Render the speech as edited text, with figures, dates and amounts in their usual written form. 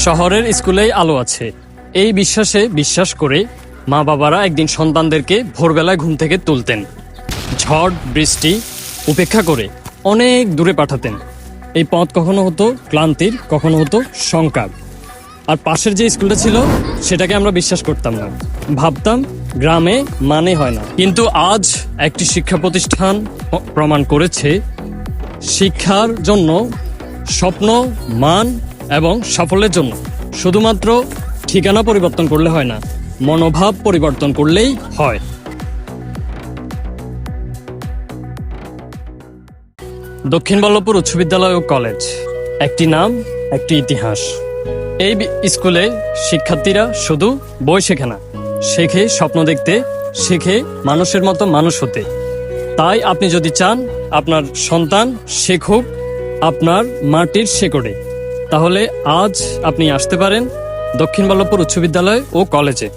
শহরের স্কুলেই আলো আছে, এই বিশ্বাস করে মা বাবারা একদিন সন্তানদেরকে ভোরবেলায় ঘুম থেকে তুলতেন, ঝড় বৃষ্টি উপেক্ষা করে অনেক দূরে পাঠাতেন। এই পথ কখনো হতো ক্লান্তির, কখনো হতো শঙ্কার। আর পাশের যে স্কুলটা ছিল সেটাকে আমরা বিশ্বাস করতাম না, ভাবতাম গ্রামে মানে হয় না। কিন্তু আজ একটি শিক্ষা প্রতিষ্ঠান প্রমাণ করেছে শিক্ষার জন্য, স্বপ্ন, মান এবং সাফল্যের জন্য শুধুমাত্র ঠিকানা পরিবর্তন করলে হয় না, মনোভাব পরিবর্তন করলেই হয়। দক্ষিণ বল্লভপুর উচ্চ বিদ্যালয় ও কলেজ, একটি নাম, একটি ইতিহাস। এই স্কুলে শিক্ষার্থীরা শুধু বই শেখে না, শেখে স্বপ্ন দেখতে, শেখে মানুষের মতো মানুষ হতে। তাই আপনি যদি চান আপনার সন্তান শেখুক আপনার মাটির শেকড়ে, তাহলে আজ আপনি আসতে পারেন দক্ষিণ বল্লভপুর উচ্চ বিদ্যালয় ও কলেজে।